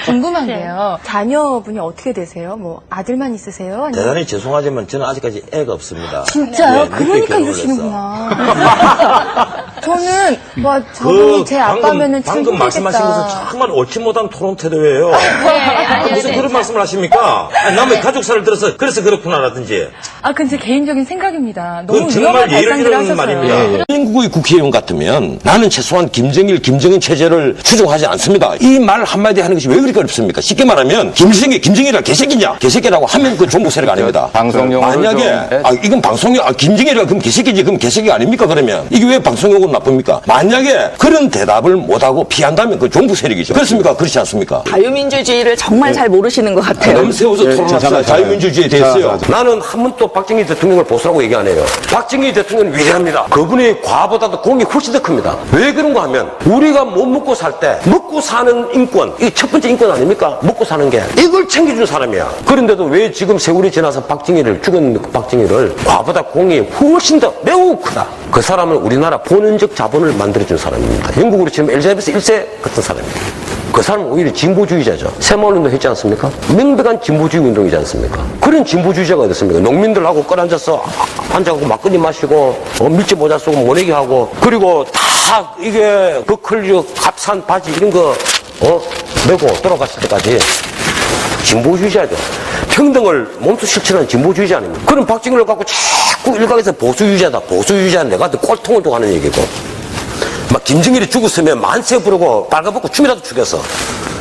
궁금한 게요. 자녀분이 어떻게 되세요? 뭐 아들만 있으세요? 아니면... 대단히 죄송하지만 저는 아직까지 애가 없습니다. 진짜요? 그러니까 이러시는구나. 저는 와 저분이 제 아빠면은 참 방금 말씀하신 것은 정말 옳지 못한 토론 태도예요. 무슨 그런 말씀을 하십니까? 아니, 남의 가족사를 들어서 그래서 그렇구나라든지. 그건 제 개인적인 생각입니다. 너무 그건 위험한 정말 예를 발상들을 들는 하셔서요. 말입니다. 인국의 국회의원 같으면 나는 최소한 김정일, 김정은 체제를 추종하지 않습니다. 이 말 한마디 하는 것이 왜 그렇게 어렵습니까? 쉽게 말하면 김정일이라 개새끼냐? 개새끼라고 하면 그 종북 세력 아닙니다. 만약에 이건 방송용 김정일이가 그럼 개새끼지 그럼 개새끼가 아닙니까? 그러면 이게 왜 방송용으로 나쁩니까? 만약에 그런 대답을 못하고 피한다면 그 종북 세력이죠. 그렇습니까? 그렇지 않습니까? 자유민주주의를 정말 잘 모르시는 것 같아요. 넘세워서 토론합시다. 자유민주주의에 대해서요. 나는 한 번도 박정희 대통령을 보수라고 얘기 안 해요. 박정희 대통령은 위대합니다. 그분의 과보다도 공이 훨씬 더 큽니다. 왜 그런가 하면 우리가 못 먹고 살 때 먹고 사는 인권, 이게 첫 번째 인권 아닙니까? 먹고 사는 게 이걸 챙겨준 사람이야. 그런데도 왜 지금 세월이 지나서 죽은 박정희를 과보다 공이 훨씬 더 매우 크다. 그 사람은 우리나라 본연적 자본을 만들어준 사람입니다. 영국으로 치면 엘리자베스 1세 같은 사람입니다. 그 사람은 오히려 진보주의자죠. 새마을운동 했지 않습니까? 명백한 진보주의 운동이지 않습니까? 그런 진보주의자가 어딨습니까? 농민들하고 앉아서 막걸리 마시고 밀짚 모자 쓰고 모내기 하고 그리고 다 이게 버클리 값싼 바지 이런 거 메고 돌아갔을 때까지 진보주의자죠. 평등을 몸소 실천하는 진보주의자 아닙니까? 그런 박정희를 갖고 자꾸 일각에서 보수주의자 내가 꼴통을 두고 하는 얘기고 막 김정일이 죽었으면 만세 부르고 빨가벗고 춤이라도 추겠어.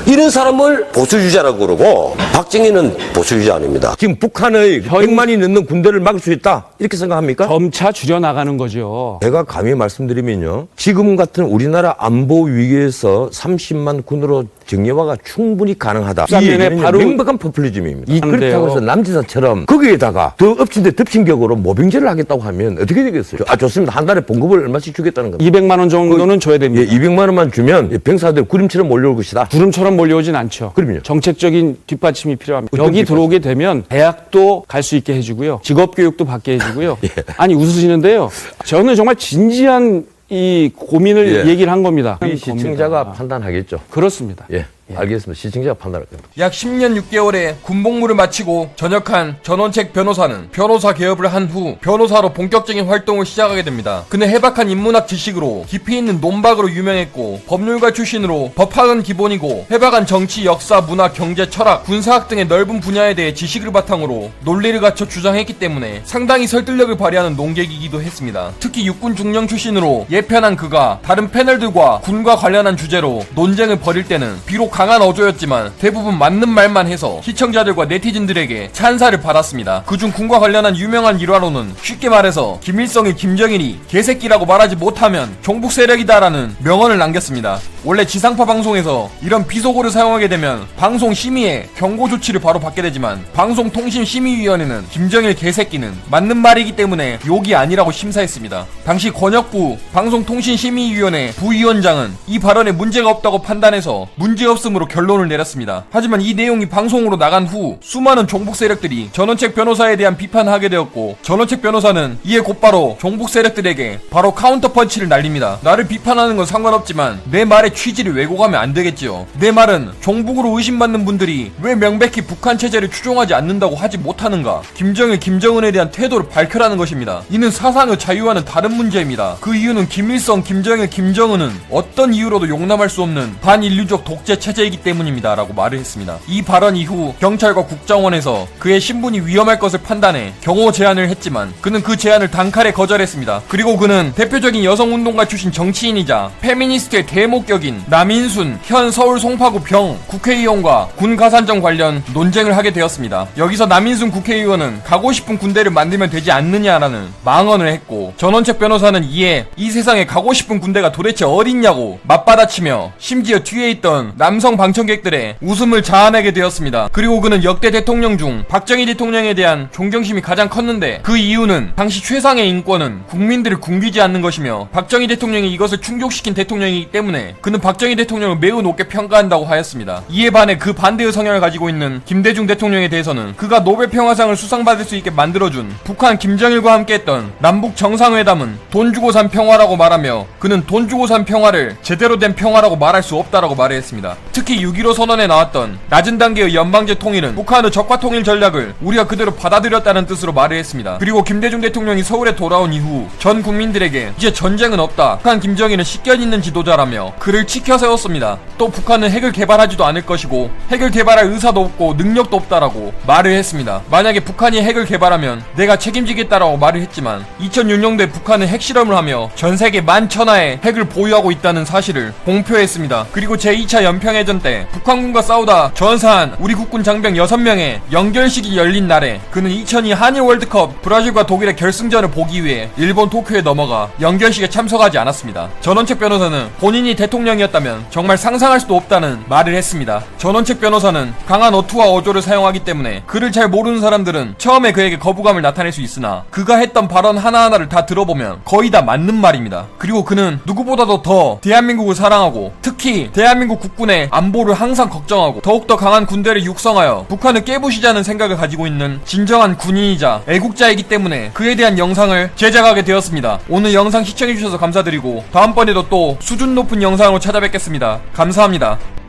이런 사람을 보수주의자라고 그러고 박정희는 보수주의자 아닙니다. 지금 북한의 100만이 넘는 군대를 막을 수 있다 이렇게 생각합니까? 점차 줄여나가는 거죠. 제가 감히 말씀드리면요. 지금 같은 우리나라 안보 위기에서 30만 군으로 정예화가 충분히 가능하다. 이 얘기는 바로 명백한 포퓰리즘입니다. 그렇다고 해서 남지사처럼 거기에다가 더 엎친 데 덮친 격으로 모병제를 하겠다고 하면 어떻게 되겠어요? 좋습니다. 한 달에 봉급을 얼마씩 주겠다는 겁니다. 200만 원 정도는 줘야 됩니다. 200만 원만 주면 병사들 구름처럼 몰려올 것이다. 구름처럼 몰려오진 않죠. 그럼요. 정책적인 뒷받침이 필요합니다. 여기 들어오게 되면 대학도 갈 수 있게 해주고요. 직업교육도 받게 해주고요. 예. 아니 웃으시는데요. 저는 정말 진지한 이 고민을 얘기를 한 겁니다. 이 시청자가 판단하겠죠. 그렇습니다. 예. 알겠습니다. 시청자가 판단할 겁니다. 약 10년 6개월의 군복무를 마치고 전역한 전원책 변호사는 변호사 개업을 한 후 변호사로 본격적인 활동을 시작하게 됩니다. 그는 해박한 인문학 지식으로 깊이 있는 논박으로 유명했고 법률가 출신으로 법학은 기본이고 해박한 정치, 역사, 문화, 경제, 철학, 군사학 등의 넓은 분야에 대해 지식을 바탕으로 논리를 갖춰 주장했기 때문에 상당히 설득력을 발휘하는 논객이기도 했습니다. 특히 육군 중령 출신으로 예편한 그가 다른 패널들과 군과 관련한 주제로 논쟁을 벌일 때는 비록 강한 어조였지만 대부분 맞는 말만 해서 시청자들과 네티즌들에게 찬사를 받았습니다. 그중 군과 관련한 유명한 일화로는 쉽게 말해서 김일성이 김정일이 개새끼라고 말하지 못하면 종북 세력이다라는 명언을 남겼습니다. 원래 지상파 방송에서 이런 비속어를 사용하게 되면 방송 심의에 경고 조치를 바로 받게 되지만 방송통신심의위원회는 김정일 개새끼는 맞는 말이기 때문에 욕이 아니라고 심사했습니다. 당시 권혁부 방송통신심의위원회 부위원장은 이 발언에 문제가 없다고 판단해서 문제없음으로 결론을 내렸습니다. 하지만 이 내용이 방송으로 나간 후 수많은 종북 세력들이 전원책 변호사에 대한 비판을 하게 되었고 전원책 변호사는 이에 곧바로 종북 세력들에게 바로 카운터 펀치를 날립니다. 나를 비판하는 건 상관없지만 내 말의 취지를 왜곡하면 안 되겠지요. 내 말은 종북으로 의심받는 분들이 왜 명백히 북한 체제를 추종하지 않는다고 하지 못하는가? 김정일, 김정은에 대한 태도를 밝혀라는 것입니다. 이는 사상의 자유와는 다른 문제입니다. 그 이유는 김일성, 김정일, 김정은은 어떤 이유로도 용납할 수 없는 반인류적 독재 체제이기 때문입니다. 라고 말을 했습니다. 이 발언 이후 경찰과 국정원에서 그의 신분이 위험할 것을 판단해 경호 제안을 했지만 그는 그 제안을 단칼에 거절했습니다. 그리고 그는 대표적인 여성운동가 출신 정치인이자 페미니스트의 대목격인 남인순 현 서울 송파구 병 국회의원과 군 가산점 관련 논쟁을 하게 되었습니다. 여기서 남인순 국회의원은 가고 싶은 군대를 만들면 되지 않느냐라는 망언을 했고 전원책 변호사는 이에 이 세상에 가고 싶은 군대가 도대체 어딨냐고 맞받아치며 심지어 뒤에 있던 남성 방청객들의 웃음을 자아내게 되었습니다. 그리고 그는 역대 대통령 중 박정희 대통령에 대한 존경심이 가장 컸는데 그 이유는 당시 최상의 인권은 국민들을 굶기지 않는 것이며 박정희 대통령이 이것을 충족시킨 대통령이기 때문에 그는 그는 박정희 대통령을 매우 높게 평가한다고 하였습니다. 이에 반해 그 반대의 성향을 가지고 있는 김대중 대통령에 대해서는 그가 노벨 평화상을 수상받을 수 있게 만들어준 북한 김정일과 함께했던 남북 정상회담은 돈 주고 산 평화라고 말하며 그는 돈 주고 산 평화를 제대로 된 평화라고 말할 수 없다라고 말을 했습니다. 특히 6.15 선언에 나왔던 낮은 단계의 연방제 통일은 북한의 적화 통일 전략을 우리가 그대로 받아들였다는 뜻으로 말을 했습니다. 그리고 김대중 대통령이 서울에 돌아온 이후 전 국민들에게 이제 전쟁은 없다, 북한 김정일은 식견 있는 지도자라며 그를 치켜 세웠습니다. 또 북한은 핵을 개발하지도 않을 것이고 핵을 개발할 의사도 없고 능력도 없다라고 말을 했습니다. 만약에 북한이 핵을 개발하면 내가 책임지겠다라고 말을 했지만 2006년도에 북한은 핵실험을 하며 전 세계 11,000화의 핵을 보유하고 있다는 사실을 공표했습니다. 그리고 제2차 연평해전 때 북한군과 싸우다 전사한 우리 국군 장병 6명의 연결식이 열린 날에 그는 2002 한일 월드컵 브라질과 독일의 결승전을 보기 위해 일본 도쿄에 넘어가 연결식에 참석하지 않았습니다. 전원책 변호사는 본인이 대통령이었다면 정말 상상할 수도 없다는 말을 했습니다. 전원책 변호사는 강한 어투와 어조를 사용하기 때문에 그를 잘 모르는 사람들은 처음에 그에게 거부감을 나타낼 수 있으나 그가 했던 발언 하나하나를 다 들어보면 거의 다 맞는 말입니다. 그리고 그는 누구보다도 더 대한민국을 사랑하고 특히 대한민국 국군의 안보를 항상 걱정하고 더욱더 강한 군대를 육성하여 북한을 깨부시자는 생각을 가지고 있는 진정한 군인이자 애국자이기 때문에 그에 대한 영상을 제작하게 되었습니다. 오늘 영상 시청해주셔서 감사드리고 다음번에도 또 수준 높은 영상으로 찾아뵙겠습니다. 감사합니다.